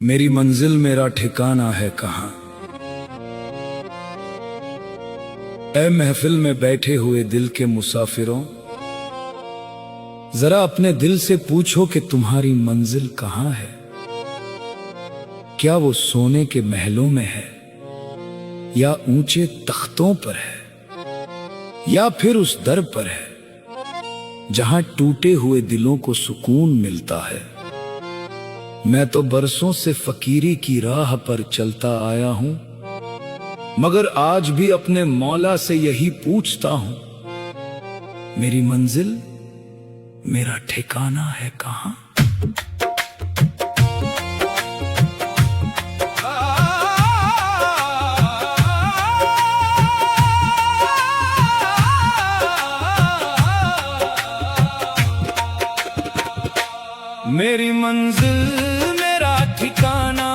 मेरी मंजिल मेरा ठिकाना है कहाँ। ऐ महफिल में बैठे हुए दिल के मुसाफिरों, जरा अपने दिल से पूछो कि तुम्हारी मंजिल कहाँ है। क्या वो सोने के महलों में है, या ऊंचे तख्तों पर है, या फिर उस दर पर है जहां टूटे हुए दिलों को सुकून मिलता है। मैं तो बरसों से फकीरी की राह पर चलता आया हूं, मगर आज भी अपने मौला से यही पूछता हूं, मेरी मंजिल मेरा ठिकाना है कहां। मेरी मंजिल मेरा ठिकाना,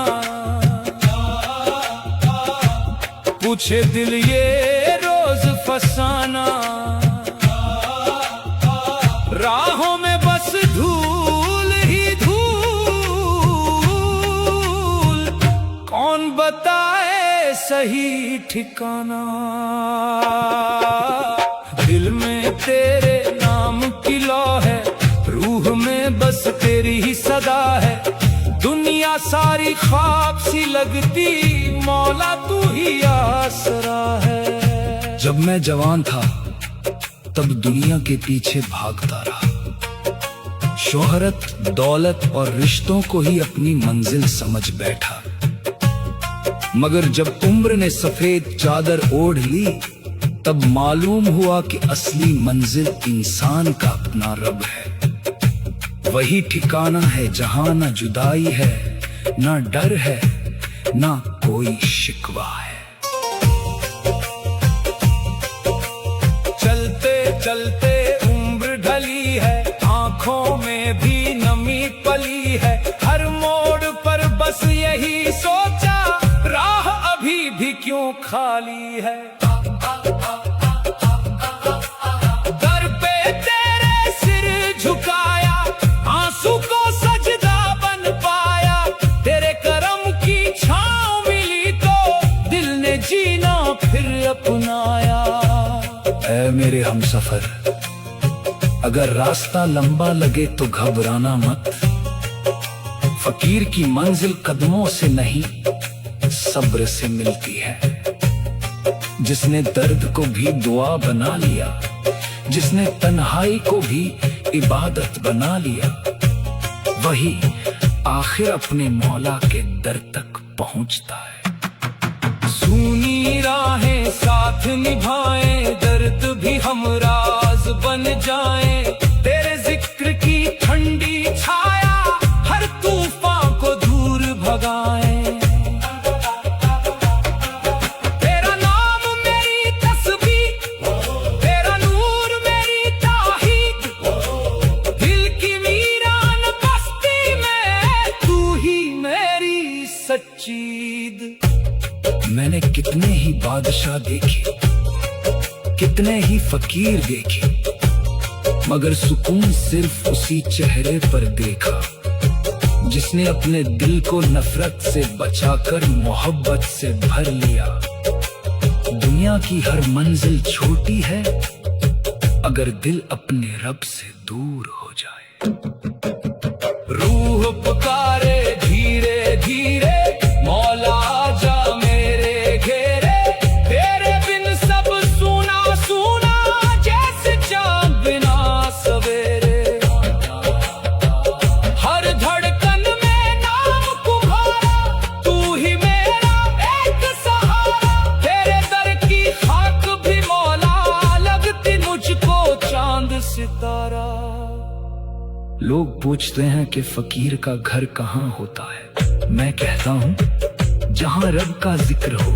पूछे दिल ये रोज फसाना। राहों में बस धूल ही धूल, कौन बताए सही ठिकाना। दिल में तेरे नाम की लौ है, रूह में बस तेरी ही सदा है। दुनिया सारी ख्वाब सी लगती, मौला तू ही आसरा है। जब मैं जवान था तब दुनिया के पीछे भागता रहा, शोहरत, दौलत और रिश्तों को ही अपनी मंजिल समझ बैठा। मगर जब उम्र ने सफेद चादर ओढ़ ली, तब मालूम हुआ कि असली मंजिल इंसान का अपना रब है। वही ठिकाना है जहां ना जुदाई है, ना डर है, ना कोई शिकवा है। चलते चलते उम्र ढली है, आंखों में भी नमी पली है। हर मोड़ पर बस यही सोचा, राह अभी भी क्यों खाली है। दर पे तेरे सिर झुकाया, आंसू को सजदा बन पाया। तेरे करम की छांव मिली तो दिल ने जीना फिर अपनाया। ऐ मेरे हमसफर, अगर रास्ता लंबा लगे तो घबराना मत। फकीर की मंजिल कदमों से नहीं, सब्र से मिलती है। जिसने दर्द को भी दुआ बना लिया, जिसने तन्हाई को भी इबादत बना लिया, वही आखिर अपने मौला के दर तक पहुंचता है। सूनी राहें साथ निभाएं, दर्द भी हमराज बन जाएं। तेरे जिक्र की ठंडी छाया, हर तूफान को दूर भगाएं। तेरा नाम मेरी तस्बीह, तेरा नूर मेरी ताहीद। दिल की वीरान बस्ती में तू ही मेरी सच्ची ईद। मैंने कितने ही बादशाह देखे, कितने ही फकीर देखे, मगर सुकून सिर्फ उसी चेहरे पर देखा जिसने अपने दिल को नफरत से बचाकर मोहब्बत से भर लिया। दुनिया की हर मंजिल छोटी है, अगर दिल अपने रब से दूर हो जाए। रूह पुकारे धीरे धीरे, मौला आजा मेरे घेरे। तेरे बिन सब सूना सूना, जैसे चांद बिना सवेरे। हर धड़कन में नाम तुम्हारा, तू ही मेरा एक सहारा। तेरे दर की खाक भी मौला लगती मुझको चांद सितारा। लोग पूछते हैं कि फकीर का घर कहाँ होता है। मैं कहता हूँ, जहाँ रब का जिक्र हो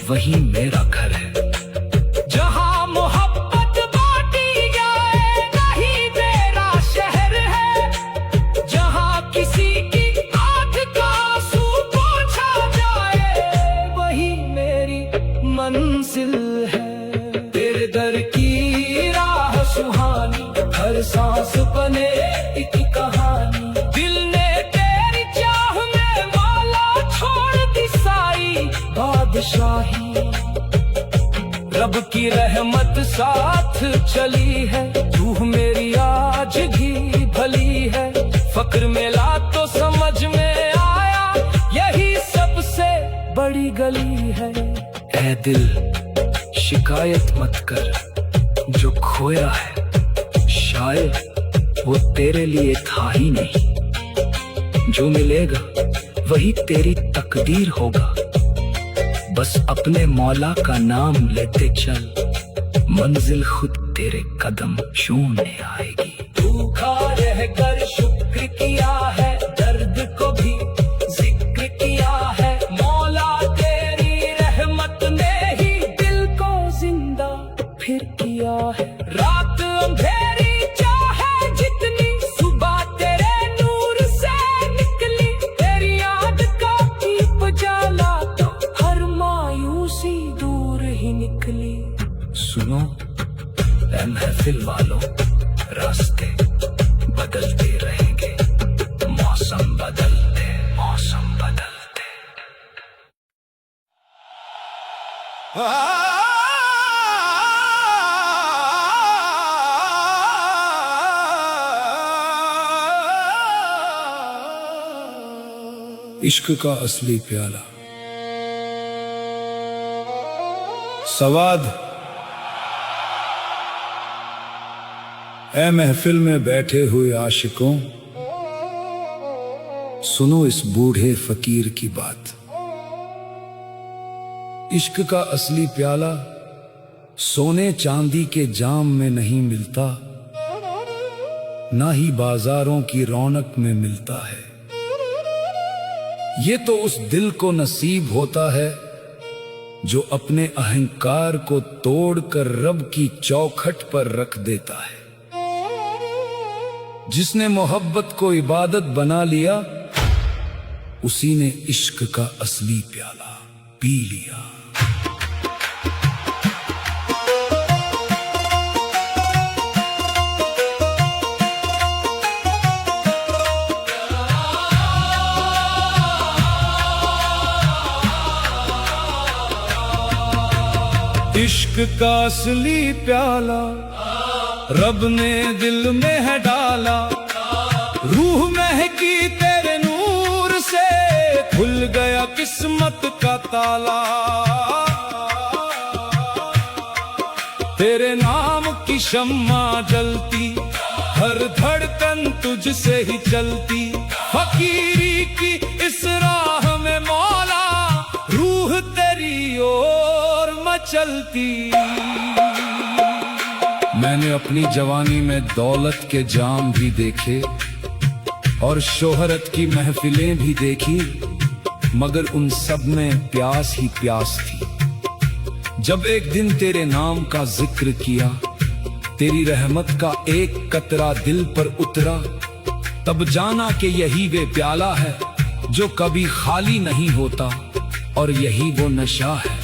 वही मेरा घर है। जहाँ मोहब्बत बांटी जाए, नहीं मेरा शहर है। जहाँ किसी की आंख का आंसू पोंछा जाए, वही मेरी मंजिल है। तेरे दर की राह सुहानी, हर सांस बने एक कहानी। दिल ने तेरी चाह में बादशाही। रब की रहमत साथ चली है, रूह मेरी आज भी भली है। फक्र मिला तो समझ में आया, यही सबसे बड़ी गली है। ऐ दिल शिकायत मत कर, जो खोया है शायद वो तेरे लिए था ही नहीं। जो मिलेगा वही तेरी तकदीर होगा, बस अपने मौला का नाम लेते चल, मंजिल खुद तेरे कदम छूने आएगी। भूखा रहकर शुक्र किया है, दर्द को भी जिक्र किया है। मौला तेरी रहमत ने ही दिल को जिंदा फिर किया है। रात अंधेरी चाहे जितनी, सुबह तेरे नूर से निकली। तेरी याद का दीप जला तो हर मायूसी दूर ही निकली। सुनो ऐ महफिल वालों, रास्ते बदलते रहेंगे, मौसम बदलते मौसम बदलते। इश्क का असली प्याला। सवाद ऐ महफिल में बैठे हुए आशिकों, सुनो इस बूढ़े फकीर की बात। इश्क का असली प्याला सोने चांदी के जाम में नहीं मिलता, ना ही बाजारों की रौनक में मिलता है। ये तो उस दिल को नसीब होता है जो अपने अहंकार को तोड़कर रब की चौखट पर रख देता है। जिसने मोहब्बत को इबादत बना लिया, उसी ने इश्क का असली प्याला पी लिया। इश्क का असली प्याला रब ने दिल में है डाला। रूह महकी तेरे नूर से, खुल गया किस्मत का ताला। तेरे नाम की शम्मा जलती, हर धड़कन तुझसे ही चलती। फकीरी की इस राह में मौला, रूह तेरी ओर मचलती। मैंने अपनी जवानी में दौलत के जाम भी देखे और शोहरत की महफिलें भी देखी, मगर उन सब में प्यास ही प्यास थी। जब एक दिन तेरे नाम का जिक्र किया, तेरी रहमत का एक कतरा दिल पर उतरा, तब जाना कि यही वे प्याला है जो कभी खाली नहीं होता, और यही वो नशा है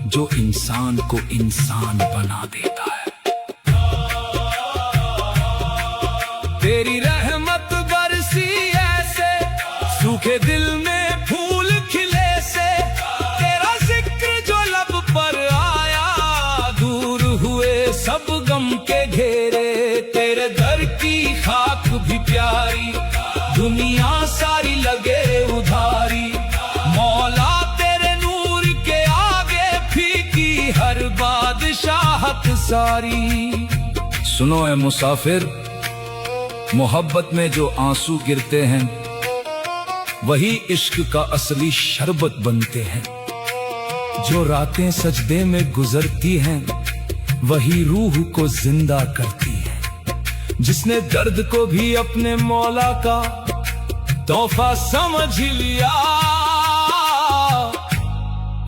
जो इंसान को इंसान बना देता है। तेरी रहमत बरसी ऐसे, सूखे दिल में फूल खिले से। तेरा जिक्र जो लब पर आया, दूर हुए सब गम के घेरे। तेरे दर की खाक भी प्यारी, दुनिया सारी लगे उधारी। मौला तेरे नूर के आगे फीकी हर बादशाहत सारी। सुनो ऐ मुसाफिर, मोहब्बत में जो आंसू गिरते हैं, वही इश्क का असली शरबत बनते हैं। जो रातें सजदे में गुजरती हैं, वही रूह को जिंदा करती हैं। जिसने दर्द को भी अपने मौला का तोहफा समझ लिया,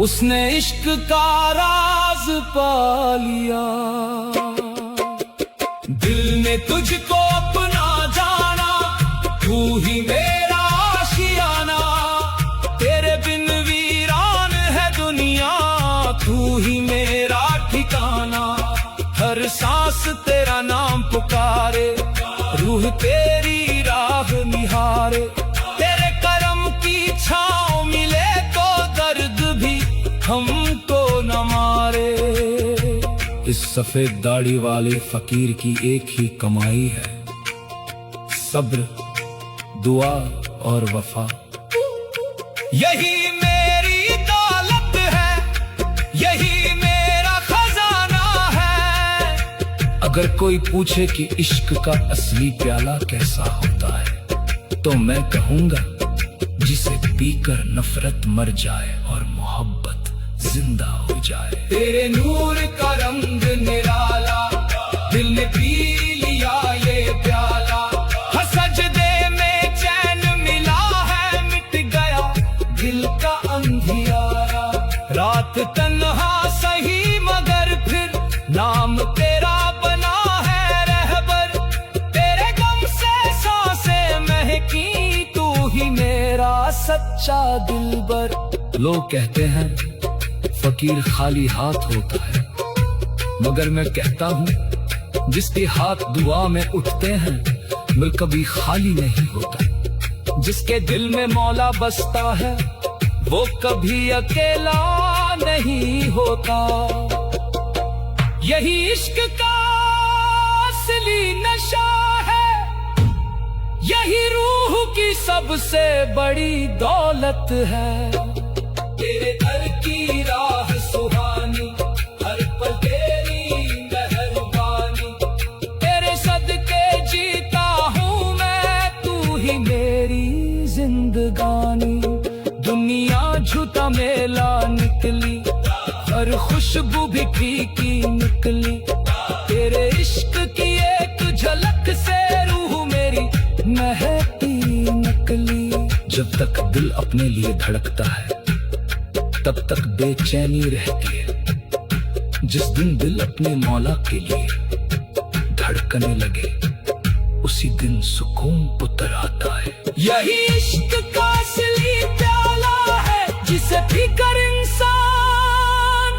उसने इश्क का राज पा लिया। दिल ने तुझको अपना जाना, तू ही मेरा आशियाना। तेरे बिन वीरान है दुनिया, तू ही मेरा ठिकाना। हर सांस तेरा नाम पुकारे, रूह तेरी राह निहारे। तेरे करम की छाँव मिले तो दर्द भी हम सफेद दाढ़ी वाले फकीर की एक ही कमाई है, सब्र, दुआ और वफा। यही मेरी दौलत है, यही मेरा खजाना है। अगर कोई पूछे कि इश्क का असली प्याला कैसा होता है, तो मैं कहूंगा जिसे पीकर नफरत मर जाए और मोहब्बत जिंदा हो जाए। तेरे नूर का रंग निराला, दिल ने पी लिया ये प्याला। सजदे में चैन मिला है, मिट गया दिल का अंधियारा। रात तन्हा सही मगर फिर नाम तेरा बना है रहबर। तेरे गम से सांसें महकी, तू ही मेरा सच्चा दिलबर। लोग कहते हैं फकीर खाली हाथ होता है, मगर मैं कहता हूँ जिसके हाथ दुआ में उठते हैं वो कभी खाली नहीं होता। जिसके दिल में मौला बसता है वो कभी अकेला नहीं होता। यही इश्क का असली नशा है, यही रूह की सबसे बड़ी दौलत है। तेरे दर की राह सुहानी, हर पल तेरी मेहरबानी। तेरे सदके जीता हूँ मैं, तू ही मेरी जिंदगानी। दुनिया झूठा मेला निकली, हर खुशबू भी फीकी निकली। तेरे इश्क की एक झलक से रूह मेरी महकती निकली। जब तक दिल अपने लिए धड़कता है तब तक बेचैनी रहती है। जिस दिन दिल अपने मौला के लिए धड़कने लगे उसी दिन सुकून उतर आता है। यही इश्क का असली प्याला है, जिसे पीकर इंसान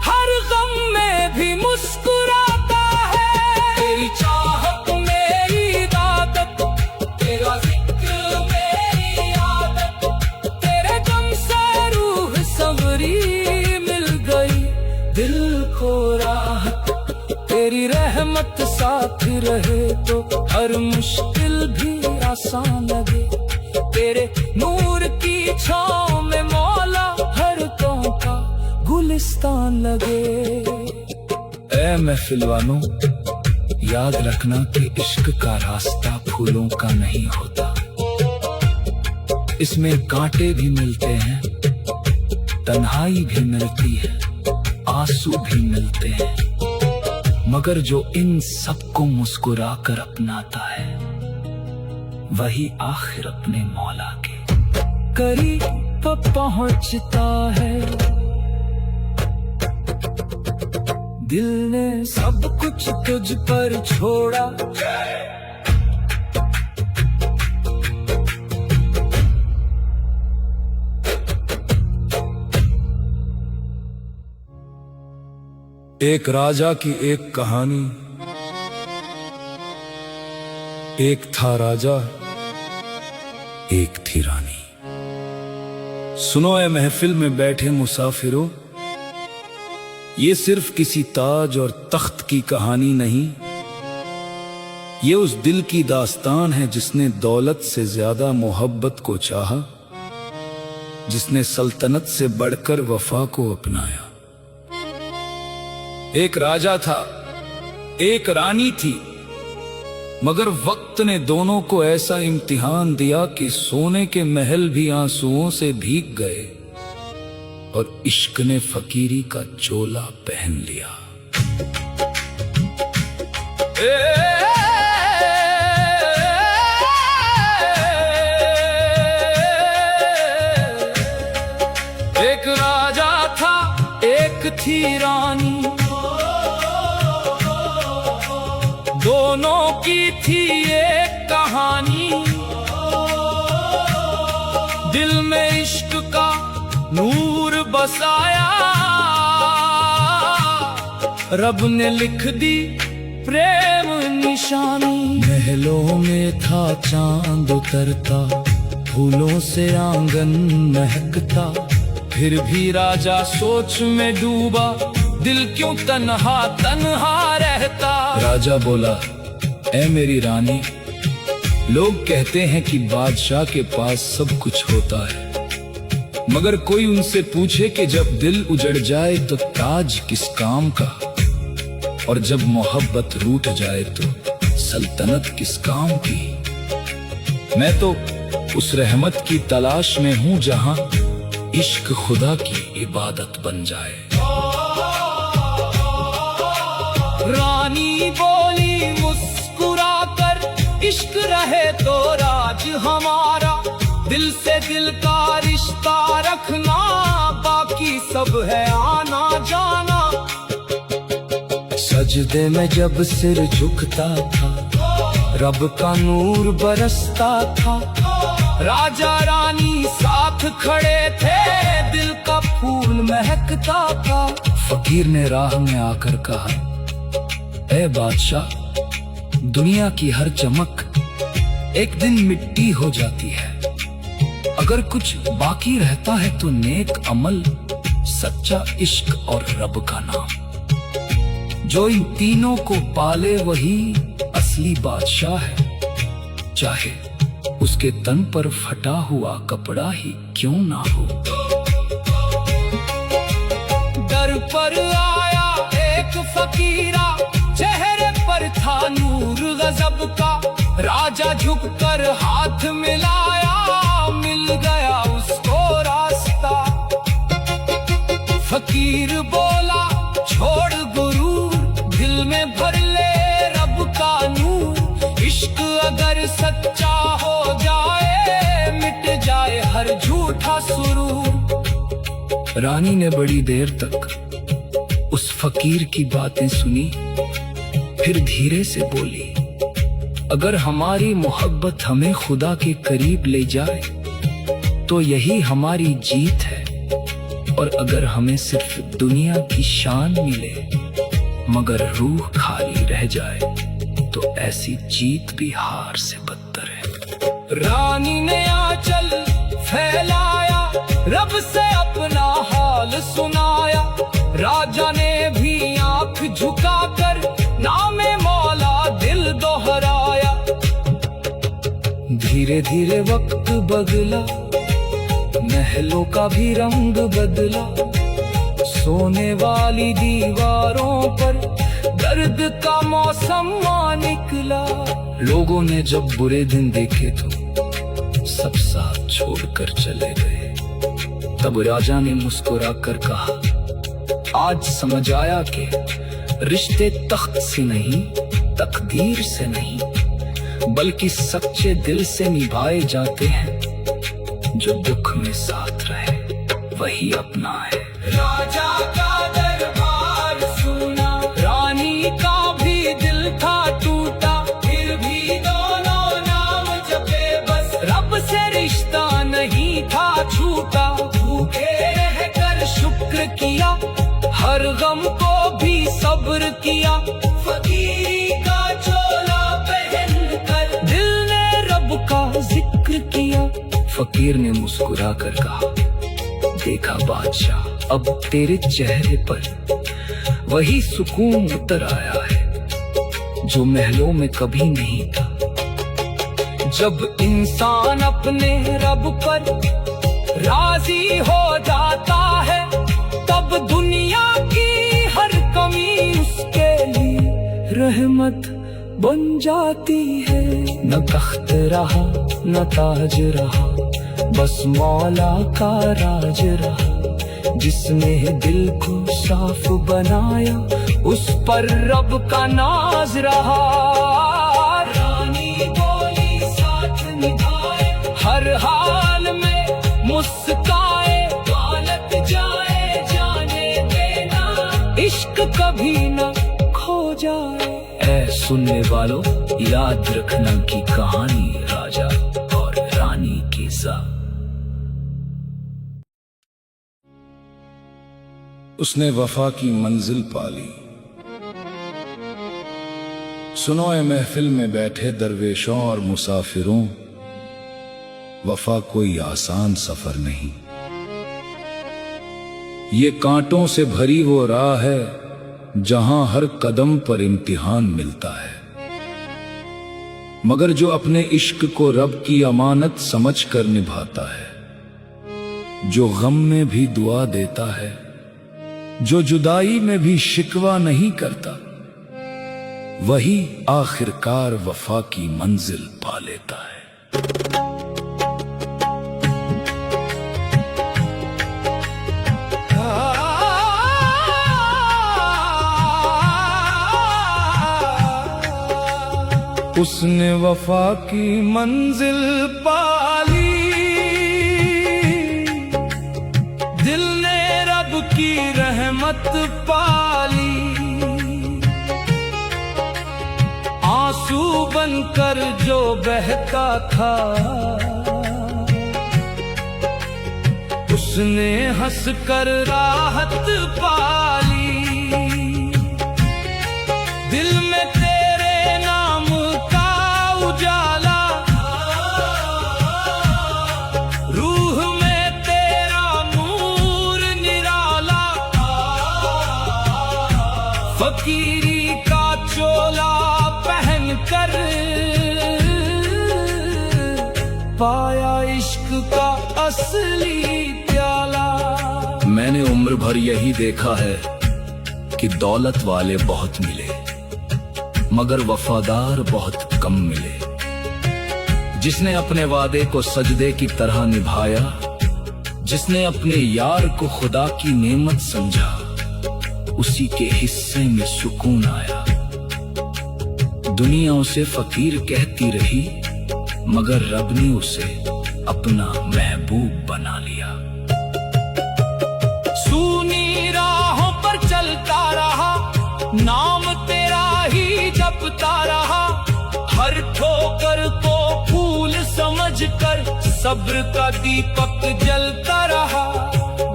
हर गम में भी मुस्कुराता है। तेरी चाहत मेरी इबादत, तेरा जिक्र मेरी आदत। तेरे दम से रूह संवरी मिल गई, दिल को राहत। तेरी रहमत साथ रहे तो हर मुश्किल भी आसान लगे। तेरे नूर की छाँव में मौला हर गाँव का गुलिस्तान लगे। ऐ महफिल वालों, याद रखना कि इश्क का रास्ता फूलों का नहीं होता। इसमें कांटे भी मिलते हैं, तन्हाई भी मिलती है, आंसू भी मिलते हैं, मगर जो इन सबको मुस्कुरा कर अपनाता है वही आखिर अपने मौला के करीब पहुंचता है। दिल ने सब कुछ तुझ पर छोड़ा, एक राजा की एक कहानी। एक था राजा, एक थी रानी। सुनो ए महफिल में बैठे मुसाफिरों, ये सिर्फ किसी ताज और तख्त की कहानी नहीं, ये उस दिल की दास्तान है जिसने दौलत से ज्यादा मोहब्बत को चाहा, जिसने सल्तनत से बढ़कर वफा को अपनाया। एक राजा था, एक रानी थी, मगर वक्त ने दोनों को ऐसा इम्तिहान दिया कि सोने के महल भी आंसुओं से भीग गए और इश्क ने फकीरी का चोला पहन लिया। एक राजा था, एक थी रानी, दोनों की थी एक कहानी। दिल में इश्क का नूर बसाया, रब ने लिख दी प्रेम निशानी। महलों में था चांद उतरता, फूलों से आंगन महकता, फिर भी राजा सोच में डूबा, दिल क्यों तन्हा तन्हा रहता। राजा बोला, ऐ मेरी रानी, लोग कहते हैं कि बादशाह के पास सब कुछ होता है, मगर कोई उनसे पूछे कि जब दिल उजड़ जाए तो ताज किस काम का, और जब मोहब्बत रूठ जाए तो सल्तनत किस काम की। मैं तो उस रहमत की तलाश में हूँ जहाँ इश्क खुदा की इबादत बन जाए। रानी बोली मुस्कुराकर, इश्क रहे तो राज हमारा, दिल से दिल का रिश्ता रखना, बाकी सब है आना जाना। सजदे में जब सिर झुकता था, रब का नूर बरसता था, राजा रानी साथ खड़े थे, दिल का फूल महकता था। फकीर ने राह में आकर कहा, ऐ बादशाह, दुनिया की हर चमक एक दिन मिट्टी हो जाती है, अगर कुछ बाकी रहता है तो नेक अमल, सच्चा इश्क और रब का नाम। जो इन तीनों को पाले वही असली बादशाह है, चाहे उसके तन पर फटा हुआ कपड़ा ही क्यों ना हो। दर पर आया एक फकीरा, चेहरे पर था नूर गजब का, राजा झुककर हाथ मिलाया, मिल गया उसको रास्ता। फकीर बोला, छोड़ गुरूर, दिल में भर ले रब का नूर, इश्क अगर सच्चा हो जाए, मिट जाए हर झूठा सुरूर। रानी ने बड़ी देर तक उस फकीर की बातें सुनी, फिर धीरे से बोली, अगर हमारी मोहब्बत हमें खुदा के करीब ले जाए तो यही हमारी जीत है, और अगर हमें सिर्फ दुनिया की शान मिले मगर रूह खाली रह जाए तो ऐसी जीत भी हार से बदतर है। रानी ने आंचल फैलाया, रब से अपना हाल सुनाया, राजा ने भी आंख झुकाकर नामे मौला दिल दोहराया। धीरे धीरे वक्त बदला, महलों का भी रंग बदला, सोने वाली दीवारों पर दर्द का मौसम आ निकला। लोगों ने जब बुरे दिन देखे तो सब साथ छोड़कर चले गए। तब राजा ने मुस्कुराकर कहा, आज समझ आया कि रिश्ते तख्त से नहीं, तकदीर से नहीं, बल्कि सच्चे दिल से निभाए जाते हैं। जो दुख में साथ रहे वही अपना है। राजा का दरबार सुना, रानी का भी दिल था टूटा, फिर भी दोनों नाम जपे बस, रब से रिश्ता नहीं था छूटा। भूखे रहकर शुक्र किया, हर गम को भी सब्र किया, फकीरी का चोला पहन कर दिल ने रब का जिक्र किया। फकीर ने मुस्कुराकर कहा, देखा बादशाह, अब तेरे चेहरे पर वही सुकून उतर आया है जो महलों में कभी नहीं था। जब इंसान अपने रब पर राजी हो जाता है, तब दुनिया की हर कमी उसके लिए रहमत बन जाती है। न तख्त रहा न ताज रहा, बस मौला का राज रहा। जिसने दिल को साफ बनाया, उस पर रब का नाज रहा। रानी बोली साथ निभाए, हर हाल में मुस्काए, दौलत जाए जाने देना, इश्क कभी न खो जाए। ऐ सुनने वालों, याद रखना की कहानी राजा और रानी की सा। उसने वफा की मंजिल पाली। सुनो ए महफिल में बैठे दरवेशों और मुसाफिरों, वफा कोई आसान सफर नहीं। ये कांटों से भरी वो राह है जहां हर कदम पर इम्तिहान मिलता है, मगर जो अपने इश्क को रब की अमानत समझकर निभाता है, जो गम में भी दुआ देता है, जो जुदाई में भी शिकवा नहीं करता, वही आखिरकार वफा की मंजिल पा लेता है। उसने वफा की मंजिल पाली, दिल ने रब की रहमत पाली, आंसू बनकर जो बहता था उसने हंसकर राहत पाली। दिल में तेरे नाम का उजाला, रूह में तेरा नूर निराला, फकीरी का चोला पहनकर पाया इश्क का असली प्याला। मैंने उम्र भर यही देखा है कि दौलत वाले बहुत मिले मगर वफादार बहुत कम मिले। जिसने अपने वादे को सजदे की तरह निभाया, जिसने अपने यार को खुदा की नेमत समझा, उसी के हिस्से में सुकून आया। दुनिया उसे फकीर कहती रही मगर रब ने उसे अपना महबूब बना लिया। सूनी राहों पर चलता रहा, नाम तेरा ही जपता रहा, हर ठोकर को फूल समझकर सब्र का दीपक जलता रहा।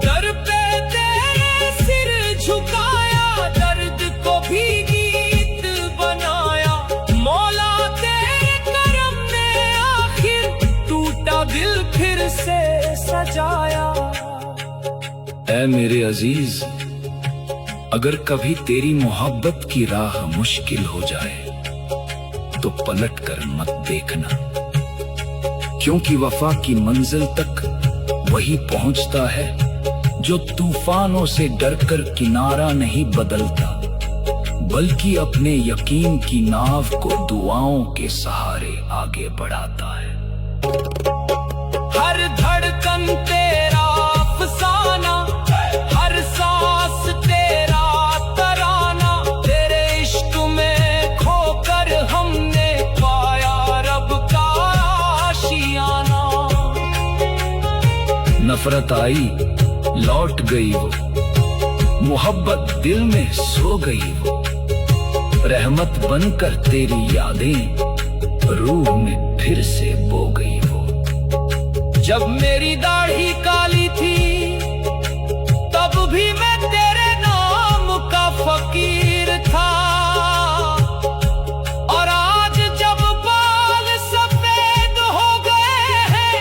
दर पे तेरे सिर झुकाया, दर्द को भी गीत बनाया, मौला तेरे करम ने आखिर टूटा दिल फिर से सजाया। ऐ मेरे अजीज, अगर कभी तेरी मोहब्बत की राह मुश्किल हो जाए तो पलट कर मत देखना, क्योंकि वफा की मंजिल तक वही पहुंचता है जो तूफानों से डरकर किनारा नहीं बदलता, बल्कि अपने यकीन की नाव को दुआओं के सहारे आगे बढ़ाता है। हर धड़कन तेरा अफसाना, हर सांस तेरा तराना, तेरे इश्क में खोकर हमने पाया रब का आशियाना। नफरत आई लौट गई वो, मोहब्बत दिल में सो गई वो, रहमत बनकर तेरी यादें रूह में फिर से बो गई वो। जब मेरी दाढ़ी काली थी तब भी मैं तेरे नाम का फकीर था, और आज जब बाल सफेद हो गए हैं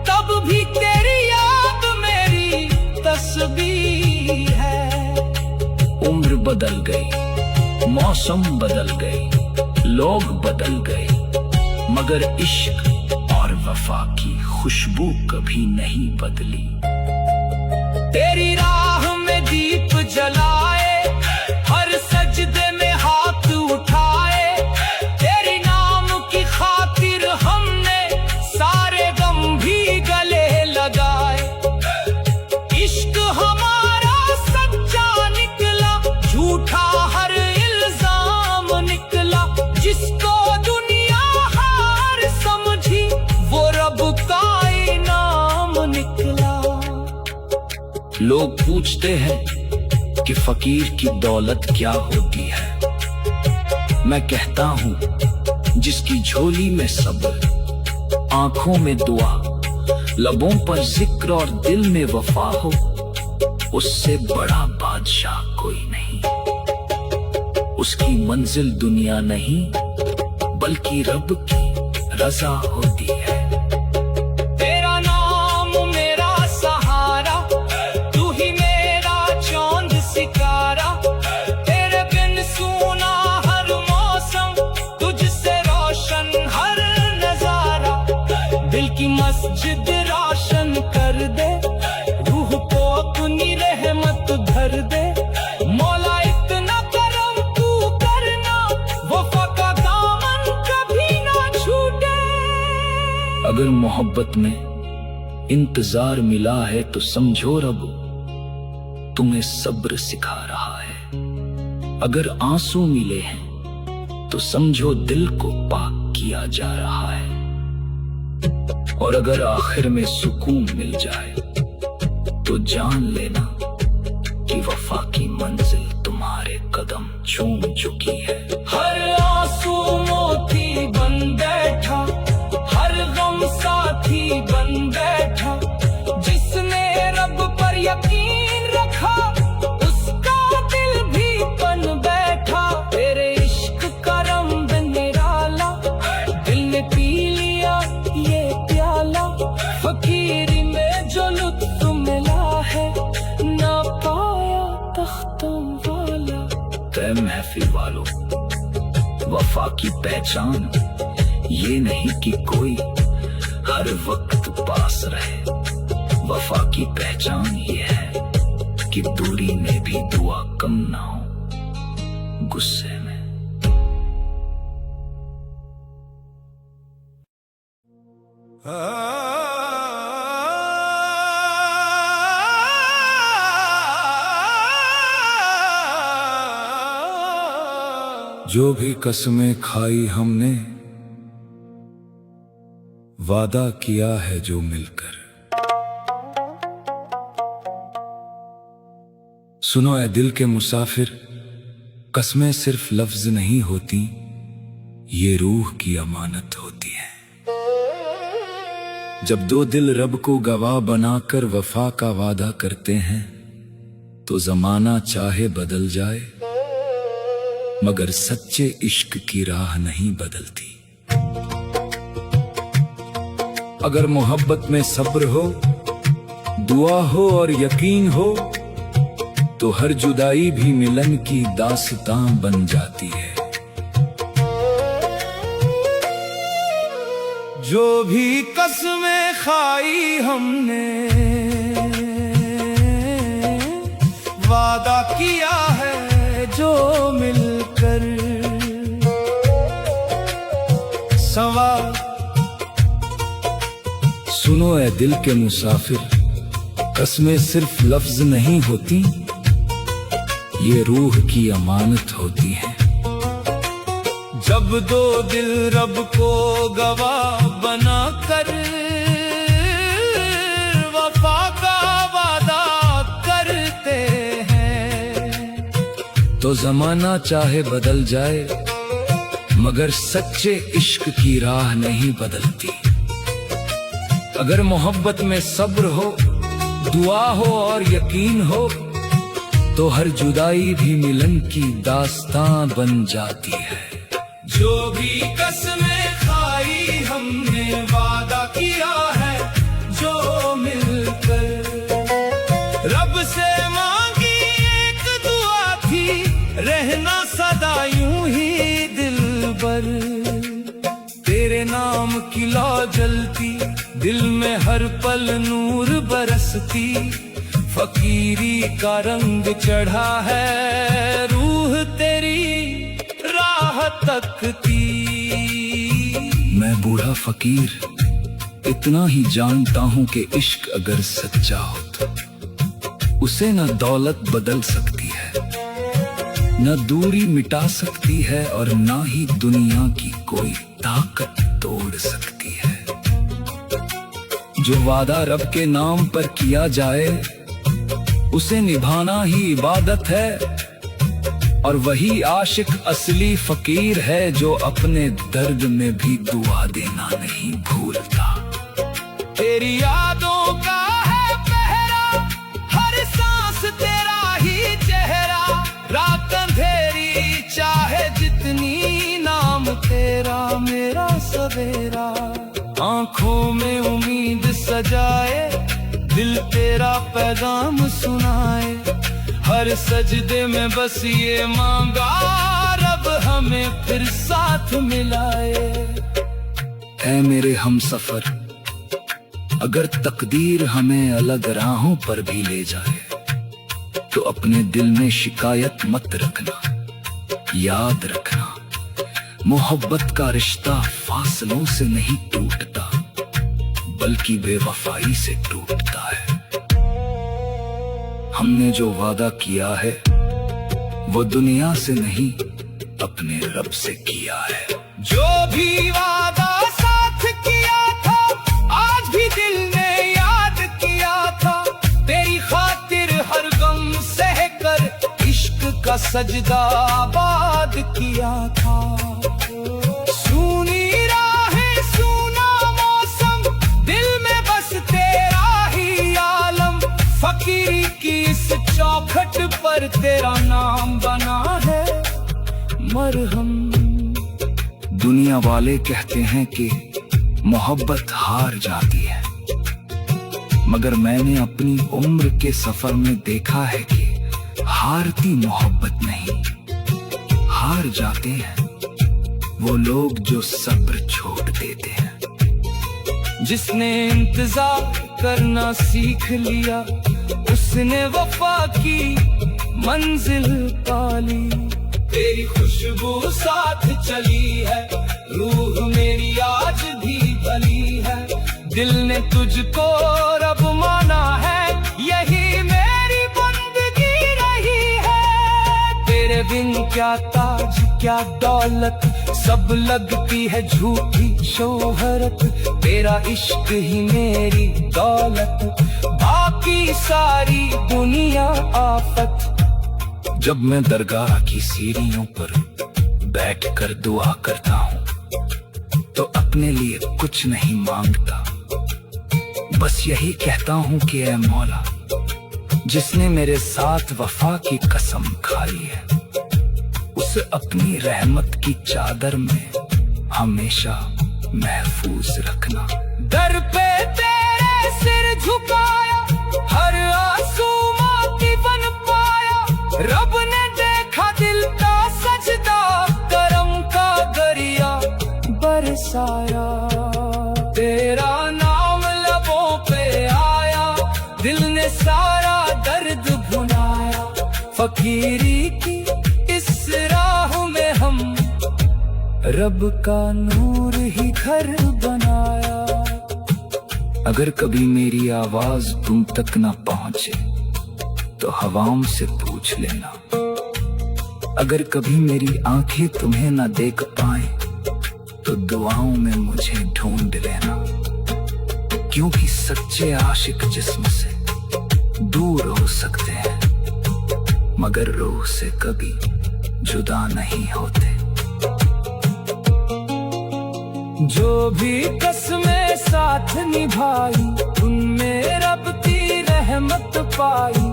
तब भी तेरी याद मेरी तस्बीर है। उम्र बदल गई, मौसम बदल गए, लोग बदल गए, मगर इश्क और वफा की खुशबू कभी नहीं बदली। तेरी राह में दीप जलाए, हर सजदे में हाथ उठाए, तेरी नाम की खातिर हमने सारे गम भी गले लगाए। इश्क हमारा सच्चा निकला, झूठा हर इल्जाम निकला, जिसको दुनिया हार समझी वो रब का इनाम निकला। लोग पूछते हैं कि फकीर की दौलत क्या होती है। मैं कहता हूँ जिसकी झोली में सब्र, आंखों में दुआ, लबों पर जिक्र और दिल में वफा हो, उससे बड़ा बादशाह कोई नहीं। उसकी मंजिल दुनिया नहीं बल्कि रब की रजा होती है। तेरा नाम मेरा सहारा, तू ही मेरा मोहब्बत में इंतजार मिला है तो समझो रब तुम्हें सब्र सिखा रहा है। अगर आंसू मिले हैं तो समझो दिल को पाक किया जा रहा है। और अगर आखिर में सुकून मिल जाए तो जान लेना कि वफा की मंजिल तुम्हारे कदम चूम चुकी है। हर आंसू मोती बन बैठा, हर गम साथी बन बैठा। जिसने रब पर यकीन रखा उसका दिल भी बन बैठा। तेरे इश्क का रंग निराला, दिल ने पी लिया ये प्याला। फकीरी में जो लुत्फ मिला है ना पाया तख्तों वाला। तय महफिल वालों, वफा की पहचान ये नहीं कि कोई हर वक्त पास रहे। वफा की पहचान ये है कि दूरी में भी दुआ कम ना हो गुस्से में। जो भी कसमें खाई हमने, वादा किया है जो मिलकर। सुनो ऐ दिल के मुसाफिर, कसमें सिर्फ लफ्ज नहीं होती, ये रूह की अमानत होती है। जब दो दिल रब को गवाह बनाकर वफा का वादा करते हैं तो जमाना चाहे बदल जाए मगर सच्चे इश्क की राह नहीं बदलती। अगर मोहब्बत में सब्र हो, दुआ हो और यकीन हो तो हर जुदाई भी मिलन की दास्तां बन जाती है। जो भी कसमें खाई हमने, वादा किया है जो मिलकर। सवाल सुनो ऐ दिल के मुसाफिर, कसमें सिर्फ लफ्ज नहीं होती, ये रूह की अमानत होती है। जब दो दिल रब को गवाह बनाकर वफा का वादा करते हैं तो जमाना चाहे बदल जाए मगर सच्चे इश्क की राह नहीं बदलती। अगर मोहब्बत में सब्र हो, दुआ हो और यकीन हो तो हर जुदाई भी मिलन की दास्तां बन जाती है। जो भी कसमें खाई हमने, वादा किया है जो मिलकर। रब से मांगी एक दुआ थी, रहना सदा यूं ही दिल भर। तेरे नाम की लौ जलती, दिल में हर पल नूर बरसती। फकीरी का रंग चढ़ा है, रूह तेरी राह तकती। मैं बूढ़ा फकीर इतना ही जानता हूँ कि इश्क अगर सच्चा हो तो उसे न दौलत बदल सकती है, न दूरी मिटा सकती है और ना ही दुनिया की कोई ताकत तोड़ सकती है। जो वादा रब के नाम पर किया जाए उसे निभाना ही इबादत है। और वही आशिक असली फकीर है जो अपने दर्द में भी दुआ देना नहीं भूलता। तेरी यादों का है पहरा, हर सांस तेरा ही चेहरा। रात अंधेरी चाहे जितनी, नाम तेरा मेरा सवेरा। आंखों में उम्मीद सजाए, दिल तेरा पैगाम सुनाए। हर सजदे में बस ये मांगा, रब हमें फिर साथ मिलाए। ऐ मेरे हमसफर, अगर तकदीर हमें अलग राहों पर भी ले जाए तो अपने दिल में शिकायत मत रखना। याद रखना, मोहब्बत का रिश्ता फासलों से नहीं टूटता बल्कि बेवफाई से टूटता है। हमने जो वादा किया है वो दुनिया से नहीं अपने रब से किया है। जो भी वादा साथ किया था आज भी दिल ने याद किया था। तेरी खातिर हर गम सह कर इश्क का सजदा आबाद किया था। सुनी राहें सुना मौसम दिल में बस तेरा ही आलम। फकीरी की इस चौखट पर तेरा नाम बना है मरहम। दुनिया वाले कहते हैं कि मोहब्बत हार जाती है, मगर मैंने अपनी उम्र के सफर में देखा है कि हारती मोहब्बत नहीं, हार जाते हैं वो लोग जो सब्र छोड़ देते हैं। जिसने इंतजार करना सीख लिया उसने वफा की मंजिल पाली। तेरी खुशबू साथ चली है रूह मेरी आज भी भली है। दिल ने तुझको रब माना है यही मेरी बंदगी रही है। तेरे बिन क्या ताज क्या दौलत सब लगती है झूठी शोहरत। तेरा इश्क ही मेरी दौलत बाकी सारी दुनिया आफत। जब मैं दरगाह की सीढ़ियों पर बैठकर दुआ करता हूँ तो अपने लिए कुछ नहीं मांगता, बस यही कहता हूँ कि ऐ मौला जिसने मेरे साथ वफा की कसम खाई है उसे अपनी रहमत की चादर में हमेशा महफूज रखना। दर पे तेरे सिर झुकाया हर आंसू माटी बन पाया। रब ने देखा दिल का सजदा करम का दरिया बरसाया। तेरा नाम लबों पे आया दिल ने सारा दर्द भुलाया। फकीरी की इस राह में हम रब का नूर ही घर बनाया। अगर कभी मेरी आवाज तुम तक न पहुंचे तो हवाओं से पूछ लेना। अगर कभी मेरी आंखें तुम्हें न देख पाए तो दुआओं में मुझे ढूंढ लेना। क्योंकि सच्चे आशिक जिस्म से दूर हो सकते हैं मगर रूह से कभी जुदा नहीं होते। जो भी कसमें साथ निभाई उनमें रब की रहमत पाई।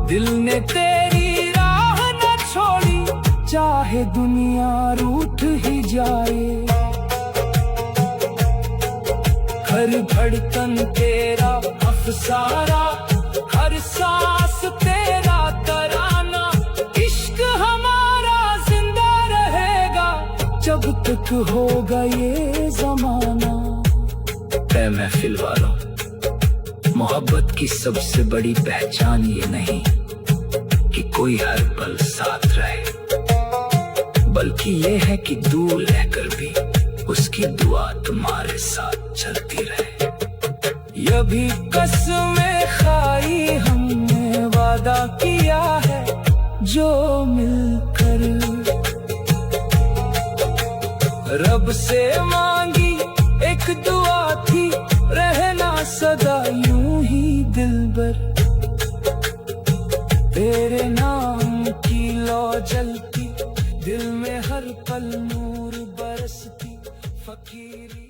दिल ने तेरी राह न छोड़ी चाहे दुनिया रूठ ही जाए। हर धड़कन तेरा अफसारा हर सांस तेरा तराना। इश्क हमारा जिंदा रहेगा जब तक होगा ये जमाना। ऐ महफिल वालों, मोहब्बत की सबसे बड़ी पहचान ये नहीं कि कोई हर पल साथ रहे, बल्कि ये है कि दूर रहकर भी उसकी दुआ तुम्हारे साथ चलती रहे। ये भी कसमें खाई हमने वादा किया है जो मिलकर रब से मांगी एक दुआ थी रहना सदा यूं ही दिलबर। तेरे नाम की लौ जलती दिल में हर पल नूर बरसती। फकीरी